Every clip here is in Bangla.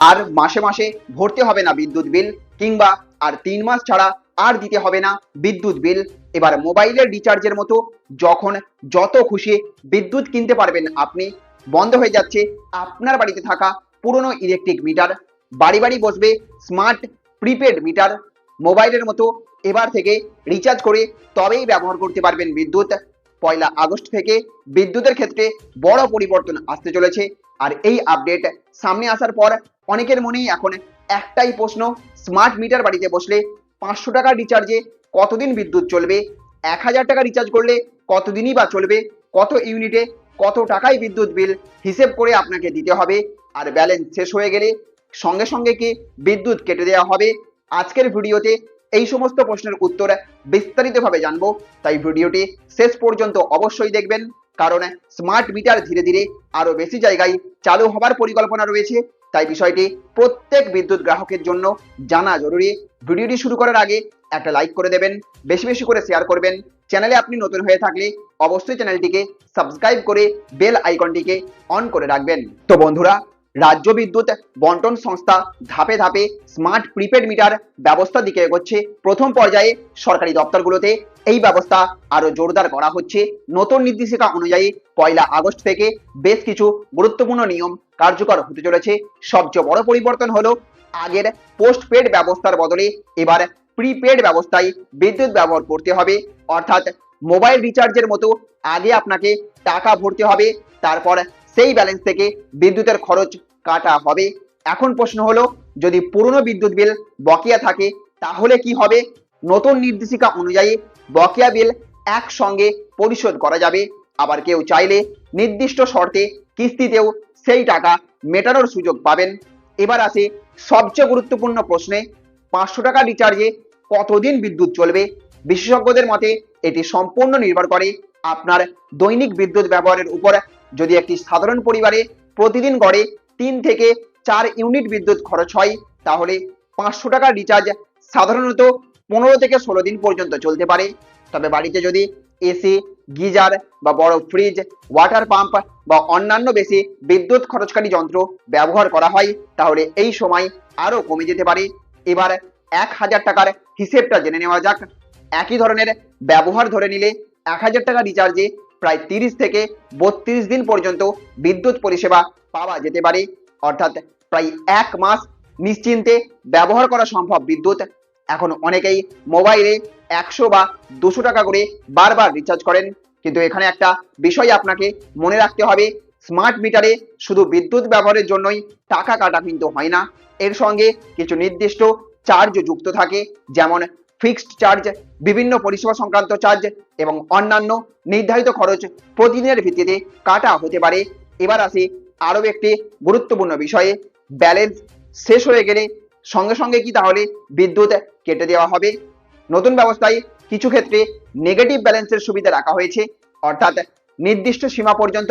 আর মাসে মাসে ভরতে হবে না বিদ্যুৎ বিল, কিংবা আর 3 মাস ছাড়া আর দিতে হবে না বিদ্যুৎ বিল। এবার মোবাইলের রিচার্জের মতো যখন যত খুশি বিদ্যুৎ কিনতে পারবেন আপনি। বন্ধ হয়ে যাচ্ছে আপনার বাড়িতে থাকা পুরনো ইলেকট্রিক মিটার, বাড়ি বাড়ি বসবে স্মার্ট প্রিপেড মিটার। মোবাইলের মতো এবার থেকে রিচার্জ করে তবেই ব্যবহার করতে পারবেন বিদ্যুৎ। 1 আগস্ট থেকে বিদ্যুতের ক্ষেত্রে বড় পরিবর্তন আসতে চলেছে। আর এই আপডেট সামনে আসার পর অনেকের মনেই এখন একটাই প্রশ্ন, স্মার্ট মিটার বাড়িতে বসলে 500 টাকা রিচার্জে কতদিন বিদ্যুৎ চলবে, 1000 টাকা রিচার্জ করলে কতদিনই বা চলবে, কত ইউনিটে কত টাকায় বিদ্যুৎ বিল হিসেব করে আপনাকে দিতে হবে, আর ব্যালেন্স শেষ হয়ে গেলে সঙ্গে সঙ্গে কি বিদ্যুৎ কেটে দেওয়া হবে। আজকের ভিডিওতে এই সমস্ত প্রশ্নের উত্তর বিস্তারিতভাবে জানবো, তাই ভিডিওটি শেষ পর্যন্ত অবশ্যই দেখবেন। কারণ স্মার্ট মিটার ধীরে ধীরে আরো বেশি জায়গায় চালু হবার পরিকল্পনা রয়েছে, তাই বিষয়টি প্রত্যেক বিদ্যুৎ গ্রাহকের জন্য জানা জরুরি। ভিডিওটি শুরু করার আগে একটা লাইক করে দেবেন, বেশি বেশি করে শেয়ার করবেন। চ্যানেলে আপনি নতুন হয়ে থাকলে অবশ্যই চ্যানেলটিকে সাবস্ক্রাইব করে বেল আইকনটিকে অন করে রাখবেন। তো বন্ধুরা, রাজ্য বিদ্যুৎ বন্টন সংস্থা ধাপে ধাপে স্মার্ট প্রিপেড মিটার ব্যবস্থার দিকে এগোচ্ছে। প্রথম পর্যায়ে সরকারি দপ্তরগুলোতে এই ব্যবস্থা আরো জোরদার করা হচ্ছে। নতুন নির্দেশিকা অনুযায়ী 1 আগস্ট থেকে বেশ কিছু গুরুত্বপূর্ণ নিয়ম কার্যকর হতে চলেছে। সবচেয়ে বড় পরিবর্তন হলো, আগের পোস্টপেড ব্যবস্থার বদলে এবার প্রিপেড ব্যবস্থায় বিদ্যুৎ ব্যবহার করতে হবে। অর্থাৎ মোবাইল রিচার্জের মতো আগে আপনাকে টাকা ভরতে হবে, তারপর সেই ব্যালেন্স থেকে বিদ্যুতের খরচ কাটা হবে। এখন প্রশ্ন হলো, যদি পুরনো বিদ্যুৎ বিল বকেয়া থাকে তাহলে কি হবে। নতুন নির্দেশিকা অনুযায়ী বকেয়া বিল একসঙ্গে পরিশোধ করা যাবে। আবার কেউ চাইলে নির্দিষ্ট শর্তে কিস্তিতেও সেই টাকা মেটানোর সুযোগ পাবেন। এবার আসে সবচেয়ে গুরুত্বপূর্ণ প্রশ্নে, 500 টাকা রিচার্জে কতদিন বিদ্যুৎ চলবে। বিশেষজ্ঞদের মতে এটি সম্পূর্ণ নির্ভর করে আপনার দৈনিক বিদ্যুৎ ব্যবহারের উপর। যদি একটি সাধারণ পরিবারে প্রতিদিন গড়ে 3 থেকে 4 ইউনিট বিদ্যুৎ খরচ হয়, তাহলে 500 টাকা রিচার্জ সাধারণত 15 থেকে 16 দিন পর্যন্ত চলতে পারে। তবে বাড়িতে যদি এসি, গিজার বা বড় ফ্রিজ, ওয়াটার পাম্প বা অন্যান্য বেশি বিদ্যুৎ খরচকারী যন্ত্র ব্যবহার করা হয়, তাহলে এই সময় আরো কমে যেতে পারে। এবার 1000 টাকার হিসেবটা জেনে নেওয়া যাক। একই ধরনের ব্যবহার ধরে নিলে 1000 টাকা রিচার্জে প্রায় 30 থেকে 32 দিন পর্যন্ত বিদ্যুৎ পরিষেবা পাওয়া যেতে পারে। অর্থাৎ প্রায় 1 মাস নিশ্চিন্তে ব্যবহার করা সম্ভব বিদ্যুৎ। এখন অনেকেই মোবাইলে 100 বা 200 টাকা করে বারবার রিচার্জ করেন, কিন্তু এখানে একটা বিষয় আপনাকে মনে রাখতে হবে, স্মার্ট মিটারে শুধু বিদ্যুৎ ব্যবহারের জন্যই টাকা কাটা কিন্তু হয় না। এর সঙ্গে কিছু নির্দিষ্ট চার্জ যুক্ত থাকে, যেমন ফিক্সড চার্জ, বিভিন্ন পরিষেবা সংক্রান্ত চার্জ এবং অন্যান্য নির্ধারিত খরচ প্রতিদিনের ভিত্তিতে কাটা হতে পারে। এবার আসি আরও একটি গুরুত্বপূর্ণ বিষয়ে, ব্যালেন্স শেষ হয়ে গেলে সঙ্গে সঙ্গে কি তাহলে বিদ্যুৎ কেটে দেওয়া হবে। নতুন ব্যবস্থায় কিছু ক্ষেত্রে নেগেটিভ ব্যালেন্সের সুবিধা রাখা হয়েছে, অর্থাৎ নির্দিষ্ট সীমা পর্যন্ত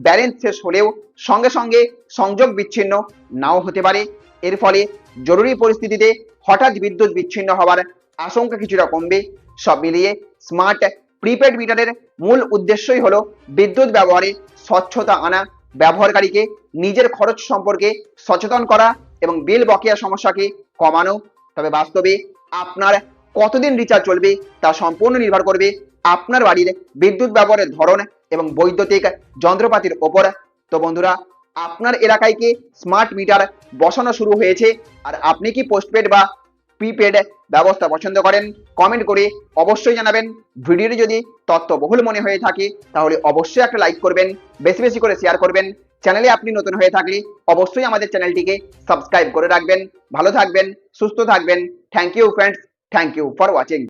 ব্যালেন্স শেষ হলেও সঙ্গে সঙ্গে সংযোগ বিচ্ছিন্ন নাও হতে পারে। এর ফলে জরুরি পরিস্থিতিতে হঠাৎ বিদ্যুৎ বিচ্ছিন্ন হওয়ার আশঙ্কা কিছুটা কমবে। সব মিলিয়ে স্মার্ট প্রিপেড মিটারের মূল উদ্দেশ্যই হলো বিদ্যুৎ ব্যবহারে স্বচ্ছতা আনা, ব্যবহারকারীকে নিজের খরচ সম্পর্কে সচেতন করা এবং বিল বকেয়া সমস্যাকে কমানো। তবে বাস্তবে আপনার কতদিন রিচার্জ চলবে তা সম্পূর্ণ নির্ভর করবে আপনার বাড়ির বিদ্যুৎ ব্যবহারের ধরন এবং বৈদ্যুতিক যন্ত্রপাতির ওপর। তো বন্ধুরা, আপনার এলাকায় কি স্মার্ট মিটার বসানো শুরু হয়েছে, আর আপনি কি পোস্টপেড বা প্রিপেড ব্যবস্থা পছন্দ করেন, কমেন্ট করে অবশ্যই জানাবেন। ভিডিওটি যদি তথ্যবহুল মনে হয়ে থাকে তাহলে অবশ্যই একটা লাইক করবেন, বেশি বেশি করে শেয়ার করবেন। চ্যানেলে আপনি নতুন হয়ে থাকলে অবশ্যই আমাদের চ্যানেলটিকে সাবস্ক্রাইব করে রাখবেন। ভালো থাকবেন, সুস্থ থাকবেন। Thank you friends, thank you for watching.